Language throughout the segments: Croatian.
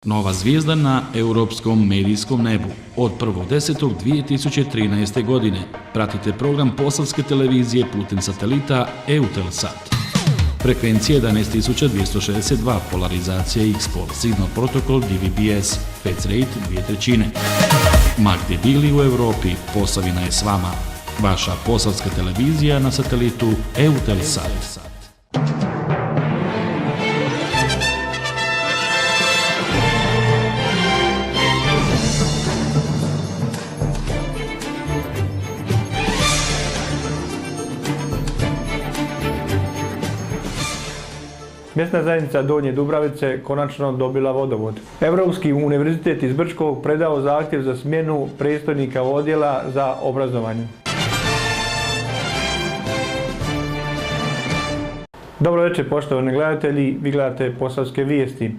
Nova zvijezda na europskom medijskom nebu. Od 1.10.2013. godine pratite program Posavske televizije putem satelita Eutelsat. Frekvencija 11262, polarizacija X-Pol, signal protokol DVB-S, fetch rate 2/3. Ma gdje bili u Europi, Posavina je s vama. Vaša posavska televizija na satelitu Eutelsat. Mjesna zajednica Donje Dubravice konačno dobila vodovod. Europski univerzitet iz Brčkog predao zahtjev za smjenu predstojnika odjela za obrazovanje. Dobro večer, poštovani gledatelji, vi gledate Posavske vijesti.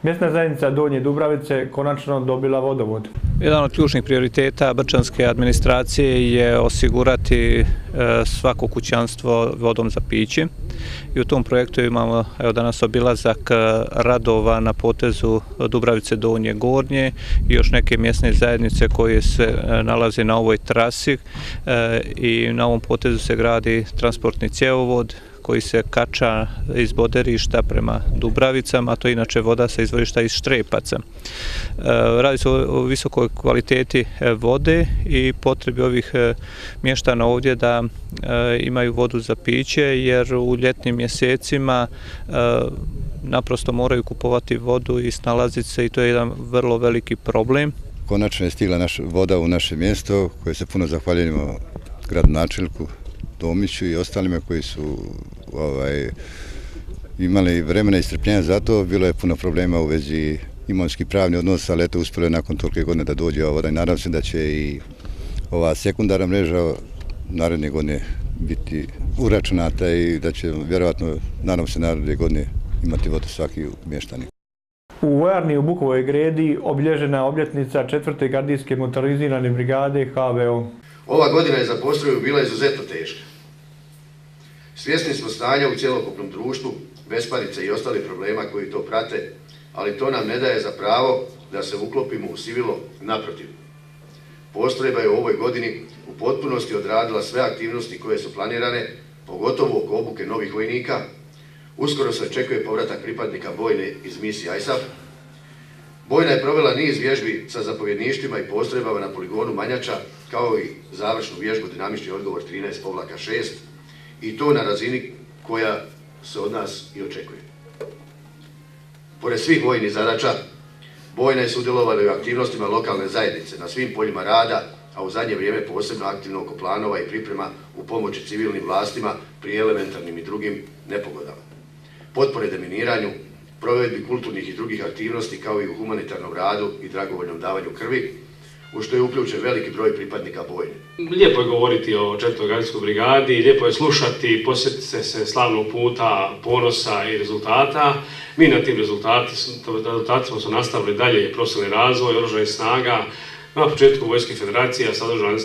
Mjesna zajednica Donje Dubravice konačno dobila vodovod. Jedan od ključnih prioriteta brčanske administracije je osigurati svako kućanstvo vodom za piće. I u tom projektu imamo danas obilazak radova na potezu Dubravice Donje Gornje i još neke mjesne zajednice koje se nalaze na ovoj trasi i na ovom potezu se gradi transportni cjevovod koji se kača iz boderišta prema Dubravicama, a to je inače voda sa izvorišta iz Štrepaca. Radi se o visokoj kvaliteti vode i potrebi ovih mještana ovdje da imaju vodu za piće, jer u ljetnim mjesecima naprosto moraju kupovati vodu i snalaziti se, i to je jedan vrlo veliki problem. Konačno je stigla voda u naše mjesto, koje se puno zahvaljujemo gradonačelniku Tomiću i ostalima koji su imali vremena i strpljenja za to. Bilo je puno problema u vezi imovinskih pravnih odnosa, ali eto uspjelo je nakon tolike godine da dođe ova voda i nadam se da će i ova sekundarna mreža naredne godine biti uračunata i da će vjerojatno, nadam se, naredne godine imati vodu svaki mještanik. U vojarni u Bukovoj Gredi obilježena obljetnica 4. gardijske motorizirane brigade HVO. Ova godina je za postrojbu bila izuzetno teška. Svjesni smo stanja u cjelokupnom društvu, besparice i ostali problema koji to prate, ali to nam ne daje za pravo da se uklopimo u sivilo, naprotiv. Postrojba je u ovoj godini u potpunosti odradila sve aktivnosti koje su planirane, pogotovo oko obuke novih vojnika. Uskoro se očekuje povratak pripadnika Bojne iz misije ISAF. Bojna je provela niz vježbi sa zapovjedništvima i postrojbama na poligonu Manjača, kao i završnu vježbu dinamični odgovor 13-6, i to na razini koja se od nas i očekuje. Pored svih vojnih zadaća, Bojna je sudjelovala u aktivnostima lokalne zajednice na svim poljima rada, a u zadnje vrijeme posebno aktivno oko planova i priprema u pomoći civilnim vlastima pri elementarnim i drugim nepogodama. Potpore deminiranju, provedbi kulturnih i drugih aktivnosti, kao i u humanitarnom radu i dragovoljnom davanju krvi, u što je uključen veliki broj pripadnika Bojne. Lijepo je govoriti o 4. gardijskoj brigadi, lijepo je slušati, posjetiti se slavnog puta, ponosa i rezultata. Mi na tim rezultatima smo nastavili dalje profesionalni razvoj oružanih snaga, na početku Vojske Federacije, a sad oružanih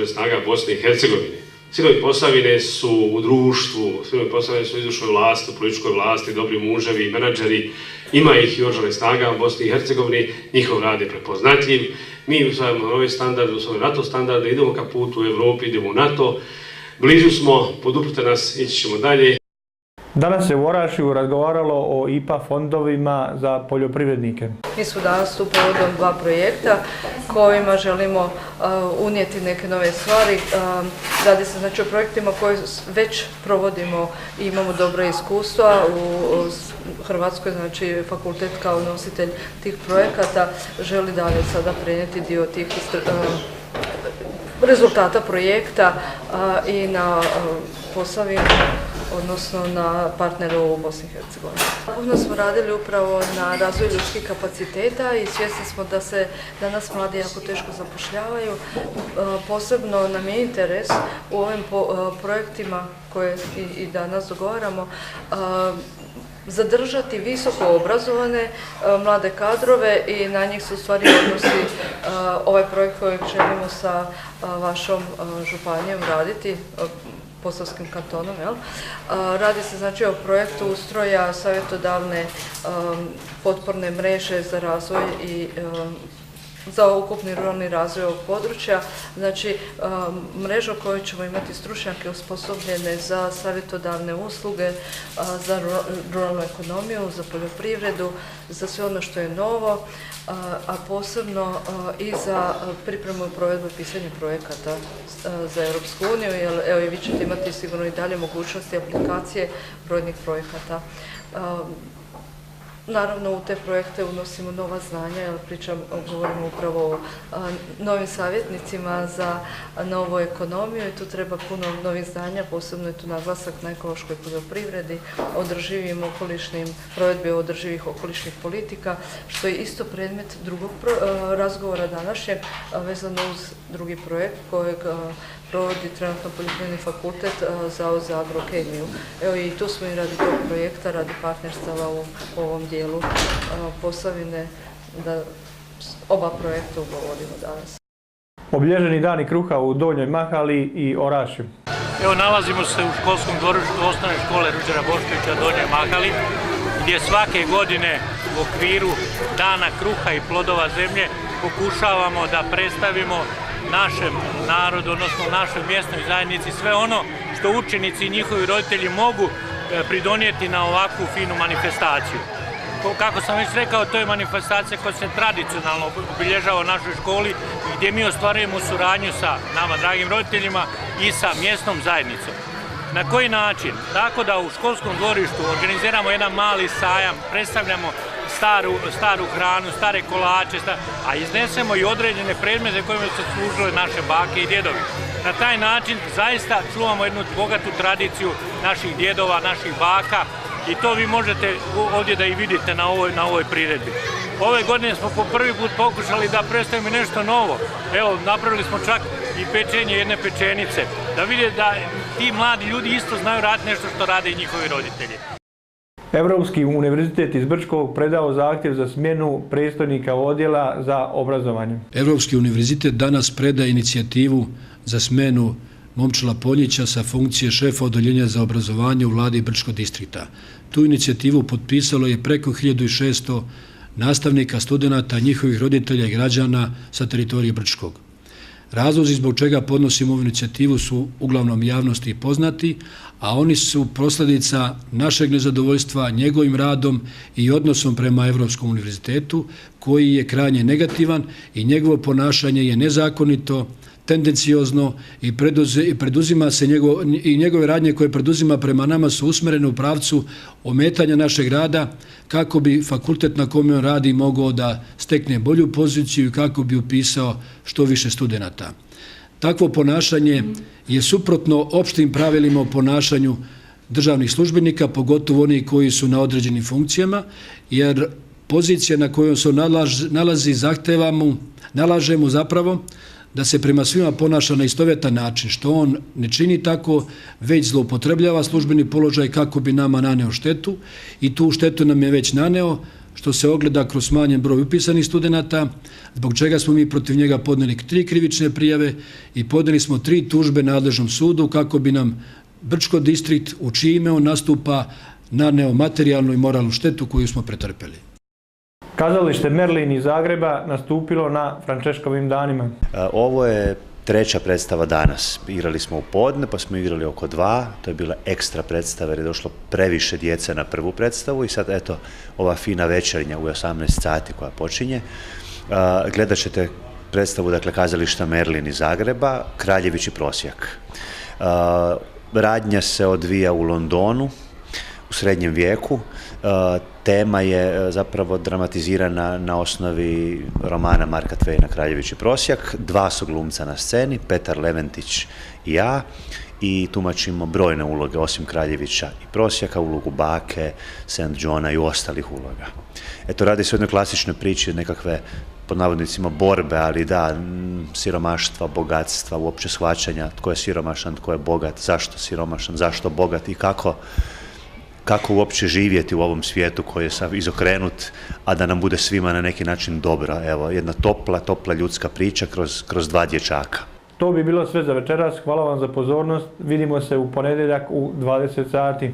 snaga Bosne i Hercegovine. Sinovi Posavine su u društvu, sinovi Posavine su u izvršnoj vlasti, u političkoj vlasti, dobri muževi, menadžeri, ima ih i oružanih snaga u Bosni i Hercegovini, njihov rad je prepoznatljiv. Mi usvajamo nove standarde, usvajamo NATO standarde, idemo ka putu u Evropi, idemo u NATO, blizu smo, poduprite nas, ići ćemo dalje. Danas se u Orašju razgovaralo o IPA fondovima za poljoprivrednike. Mi smo danas tu povodom 2 projekta kojima želimo unijeti neke nove stvari. Radi se znači o projektima koje već provodimo i imamo dobra iskustva u Hrvatskoj, znači fakultet kao nositelj tih projekata želi dalje sada prenijeti dio tih rezultata projekta i na Posavinu, odnosno na partneru u Bosni i Hercegovini. Puno smo radili upravo na razvoju ljudskih kapaciteta i svjesni smo da se danas mladi jako teško zapošljavaju. Posebno nam je interes u ovim projektima koje i danas dogovaramo zadržati visoko obrazovane mlade kadrove i na njih se u stvari odnosi ovaj projekt kojeg želimo sa vašom županijom raditi, Posavskim kantonom. Radi se znači o projektu ustroja savjetodavne potporne mreže za razvoj i za ukupni ruralni razvoj ovog područja. Znači, mreža u kojoj ćemo imati stručnjake osposobljene za savjetodavne usluge, za ruralnu ekonomiju, za poljoprivredu, za sve ono što je novo, a posebno i za pripremu i provedbu i pisanje projekata za Europsku uniju, jer evo i vi ćete imati sigurno i dalje mogućnosti aplikacije brojnih projekata. Naravno, u te projekte unosimo nova znanja, jer govorimo upravo o novim savjetnicima za novu ekonomiju i tu treba puno novih znanja, posebno je tu naglasak na ekološkoj poljoprivredi, provedbi održivih okolišnih politika, što je isto predmet drugog razgovora današnjeg, vezano uz drugi projekt kojeg provodi trenutno Poljoprivredni fakultet Zavod za agrokemiju. Evo i tu smo i radi tog projekta, radi partnerstava u ovom dijelu Posavine, da oba projekta ugovorimo danas. Obilježeni dani kruha u Donjoj Mahali i Orašju. Evo, nalazimo se u školskom dvorištu osnovne škole Ruđera Boškovića Donjoj Mahali, gdje svake godine u okviru Dana kruha i plodova zemlje pokušavamo da predstavimo našem narodu, odnosno našoj mjesnoj zajednici, sve ono što učenici i njihovi roditelji mogu pridonijeti na ovakvu finu manifestaciju. Kako sam već rekao, to je manifestacija koja se tradicionalno obilježava u našoj školi, gdje mi ostvarujemo suradnju sa nama dragim roditeljima i sa mjesnom zajednicom. Na koji način? Tako da u školskom dvorištu organiziramo jedan mali sajam, predstavljamo staru hranu, stare kolače, a iznesemo i određene predmete kojima se služile naše bake i djedovi. Na taj način zaista čuvamo jednu bogatu tradiciju naših djedova, naših baka, i to vi možete ovdje da i vidite na ovoj priredbi. Ove godine smo po prvi put pokušali da predstavimo nešto novo. Evo, napravili smo čak i pečenje jedne pečenice, da vide da ti mladi ljudi isto znaju raditi nešto što rade i njihovi roditelji. Europski univerzitet iz Brčkog predao zahtjev za smjenu predstojnika odjela za obrazovanje. Europski univerzitet danas predaje inicijativu za smjenu Momčila Poljića sa funkcije šefa odeljenja za obrazovanje u vladi Brčkog distrikta. Tu inicijativu potpisalo je preko 1600 nastavnika, studenata, njihovih roditelja i građana sa teritorije Brčkog. Razlozi zbog čega podnosimo ovu inicijativu su uglavnom javnosti poznati, a oni su posljedica našeg nezadovoljstva njegovim radom i odnosom prema Europskom univerzitetu, koji je krajnje negativan i njegovo ponašanje je nezakonito, tendenciozno i preduzima se njegove radnje koje preduzima prema nama su usmjerene u pravcu ometanja našeg rada kako bi fakultet na kome on radi mogao da stekne bolju poziciju i kako bi upisao što više studenata. Takvo ponašanje je suprotno opštim pravilima o ponašanju državnih službenika, pogotovo onih koji su na određenim funkcijama, jer pozicija na kojoj se nalazi nalaže mu zapravo da se prema svima ponaša na istovjetan način, što on ne čini tako, već zloupotrebljava službeni položaj kako bi nama naneo štetu i tu štetu nam je već naneo, što se ogleda kroz smanjen broj upisanih studenata, zbog čega smo mi protiv njega podnijeli 3 krivične prijave i podnijeli smo 3 tužbe nadležnom sudu kako bi nam Brčko distrikt, u čije ime on nastupa, naneo materijalnu i moralnu štetu koju smo pretrpeli. Kazalište Merlin iz Zagreba nastupilo na Frančeškovim danima. Ovo je 3. predstava danas. Igrali smo u podne, pa smo igrali oko 2. To je bila ekstra predstava jer je došlo previše djece na prvu predstavu i sad eto ova fina večernja u 18 sati koja počinje. Gledat ćete predstavu, dakle, Kazališta Merlin iz Zagreba, Kraljević i prosjak. Radnja se odvija u Londonu u srednjem vijeku. Tema je zapravo dramatizirana na osnovi romana Marka Tvejna Kraljević i prosjak. 2 su glumca na sceni, Petar Leventić i ja, i tumačimo brojne uloge, osim Kraljevića i prosjaka, ulogu bake, St. Johna i ostalih uloga. Eto, radi se o jednoj klasičnoj priči, nekakve, pod navodnicima, borbe, ali da, siromaštva, bogatstva, uopće shvaćanja tko je siromašan, tko je bogat, zašto siromašan, zašto bogat i kako uopće živjeti u ovom svijetu koji je sav izokrenut, a da nam bude svima na neki način dobro. Evo, jedna topla ljudska priča kroz 2 dječaka. To bi bilo sve za večeras. Hvala vam za pozornost. Vidimo se u ponedjeljak u 20 sati.